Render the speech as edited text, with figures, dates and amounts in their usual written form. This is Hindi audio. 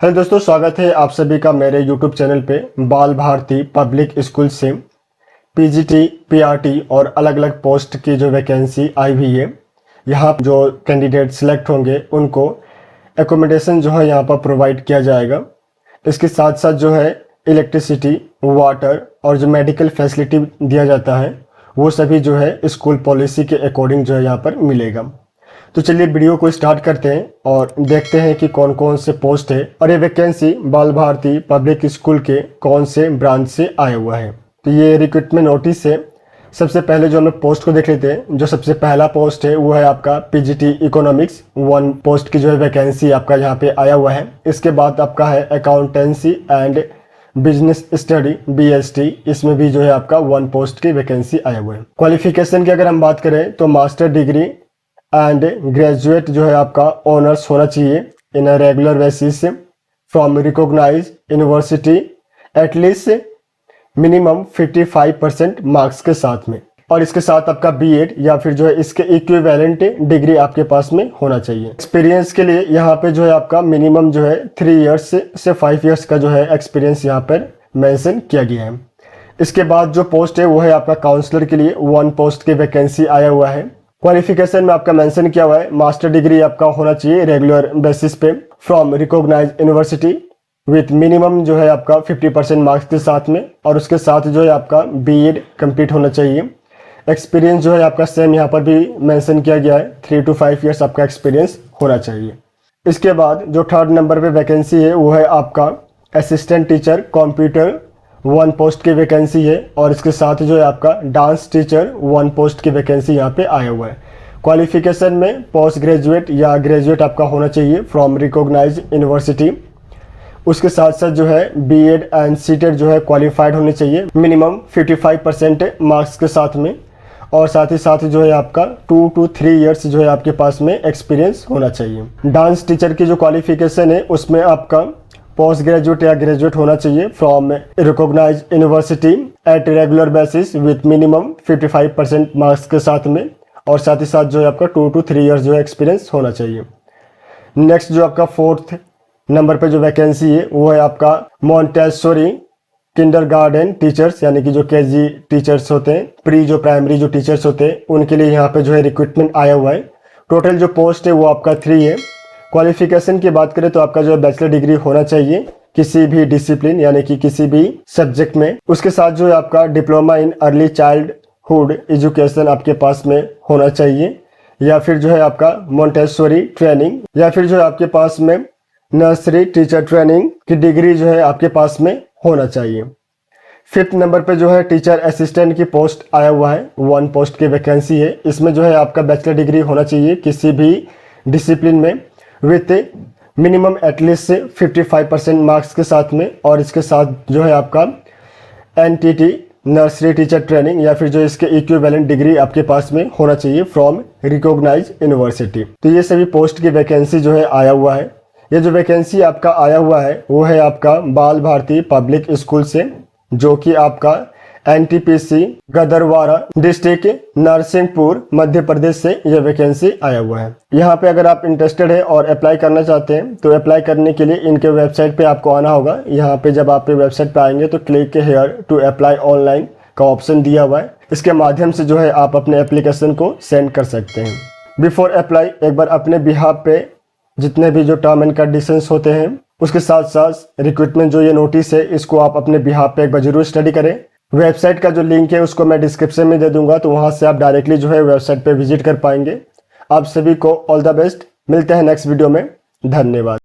हेलो दोस्तों, स्वागत है आप सभी का मेरे यूट्यूब चैनल पे। बाल भारती पब्लिक स्कूल से पीजीटी, पीआरटी और अलग अलग पोस्ट की जो वैकेंसी आई हुई है, यहाँ जो कैंडिडेट सिलेक्ट होंगे उनको एकोमोडेशन जो है यहाँ पर प्रोवाइड किया जाएगा। इसके साथ साथ जो है इलेक्ट्रिसिटी, वाटर और जो मेडिकल फैसिलिटी दिया जाता है वो सभी जो है स्कूल पॉलिसी के अकॉर्डिंग जो है यहाँ पर मिलेगा। तो चलिए वीडियो को स्टार्ट करते हैं और देखते हैं कि कौन कौन से पोस्ट है और ये वैकेंसी बाल भारती पब्लिक स्कूल के कौन से ब्रांच से आया हुआ है। तो ये रिक्रूटमेंट नोटिस है। सबसे पहले जो हम लोग पोस्ट को देख लेते हैं। जो सबसे पहला पोस्ट है वो है आपका पीजीटी इकोनॉमिक्स 1 पोस्ट की जो है वैकेंसी आपका यहाँ पे आया हुआ है। इसके बाद आपका है accountancy and business study BST, इसमें भी जो है आपका 1 पोस्ट की वैकेंसी आया हुआ है। क्वालिफिकेशन की अगर हम बात करें तो मास्टर डिग्री एंड ग्रेजुएट जो है आपका ऑनर्स होना चाहिए in a regular basis from recognise university at least minimum 55% marks के साथ में, और इसके साथ आपका बीएड या फिर जो है इसके इक्विवेलेंट डिग्री आपके पास में होना चाहिए। एक्सपीरियंस के लिए यहाँ पे जो है आपका मिनिमम जो है 3 इयर्स से 5 इयर्स का जो है एक्सपीरियंस यहाँ पर मेंशन किया गया है। इसके बाद जो पोस्ट है वो है आपका काउंसलर के लिए 1 पोस्ट की वैकेंसी आया हुआ है। क्वालिफिकेशन में आपका मेंशन किया हुआ है मास्टर डिग्री आपका होना चाहिए रेगुलर बेसिस पे from recognise university with minimum जो है आपका 50% मार्क्स के साथ में, और उसके साथ जो है आपका बीएड कंप्लीट होना चाहिए। एक्सपीरियंस जो है आपका सेम यहाँ पर भी मेंशन किया गया है, 3 to 5 इयर्स आपका एक्सपीरियंस होना चाहिए। इसके बाद जो 3rd नंबर पे वैकेंसी है वो है आपका असिस्टेंट टीचर कंप्यूटर 1 पोस्ट की वैकेंसी है, और इसके साथ जो है आपका डांस टीचर 1 पोस्ट की वैकेंसी यहाँ पे आया हुआ है। क्वालिफिकेशन में पोस्ट ग्रेजुएट या ग्रेजुएट आपका होना चाहिए फ्रॉम रिकॉग्नाइज यूनिवर्सिटी। उसके साथ साथ जो है बीएड एंड सीटेड जो है क्वालिफाइड होने चाहिए मिनिमम 55% मार्क्स के साथ में, और साथ ही साथ जो है आपका 2 to 3 इयर्स जो है आपके पास में एक्सपीरियंस होना चाहिए। डांस टीचर की जो क्वालिफिकेशन है उसमें आपका पोस्ट ग्रेजुएट या ग्रेजुएट होना चाहिए from recognise university at regular basis with minimum 55% marks के साथ में, और साथ ही साथ जो है आपका 2 to 3 इयर्स जो है एक्सपीरियंस होना चाहिए। नेक्स्ट जो आपका 4th नंबर पे जो वैकेंसी है वो है आपका मॉन्टेसोरी किंडरगार्टन टीचर्स, यानी कि जो केजी टीचर्स होते हैं, प्री जो प्राइमरी जो टीचर्स होते हैं उनके लिए यहाँ पे जो है रिक्रूटमेंट आया हुआ है। टोटल जो पोस्ट है वो आपका 3 है। क्वालिफिकेशन की बात करें तो आपका जो है बैचलर डिग्री होना चाहिए किसी भी डिसिप्लिन यानी कि किसी भी सब्जेक्ट में। उसके साथ जो है आपका diploma in early childhood education आपके पास में होना चाहिए, या फिर जो है आपका मॉन्टेसोरी ट्रेनिंग, या फिर जो है आपके पास में नर्सरी टीचर ट्रेनिंग की डिग्री जो है आपके पास में होना चाहिए। 5th नंबर पे जो है टीचर असिस्टेंट की पोस्ट आया हुआ है, 1 पोस्ट की वैकेंसी है। इसमें जो है आपका बैचलर डिग्री होना चाहिए किसी भी डिसिप्लिन में विथ मिनिमम एटलीस्ट 55% मार्क्स के साथ में, और इसके साथ जो है आपका एनटीटी नर्सरी टीचर ट्रेनिंग या फिर जो इसके इक्विवेलेंट डिग्री आपके पास में होना चाहिए फ्रॉम रिकॉग्नाइज यूनिवर्सिटी। तो ये सभी पोस्ट की वैकेंसी जो है आया हुआ है। ये जो वैकेंसी आपका आया हुआ है वो है आपका बाल भारती पब्लिक स्कूल से, जो कि आपका एनटीपीसी गदरवारा डिस्ट्रिक्ट नरसिंहपुर मध्य प्रदेश से यह वैकेंसी आया हुआ है। यहाँ पे अगर आप इंटरेस्टेड है और अप्लाई करना चाहते हैं तो अप्लाई करने के लिए इनके वेबसाइट पे आपको आना होगा। यहाँ पे जब आप वेबसाइट पे आएंगे तो click here to apply online का ऑप्शन दिया हुआ है। इसके माध्यम से जो है आप अपने एप्लीकेशन को सेंड कर सकते हैं। बिफोर अप्लाई एक बार अपने बिहाफ पे जितने भी जो टर्म एंड कंडीशंस होते हैं उसके साथ साथ रिक्रूटमेंट जो ये नोटिस है इसको आप अपने बिहाफ पे एक बार जरूर स्टडी करें। वेबसाइट का जो लिंक है उसको मैं डिस्क्रिप्शन में दे दूंगा, तो वहां से आप डायरेक्टली जो है वेबसाइट पे विजिट कर पाएंगे। आप सभी को ऑल द बेस्ट। मिलते हैं नेक्स्ट वीडियो में। धन्यवाद।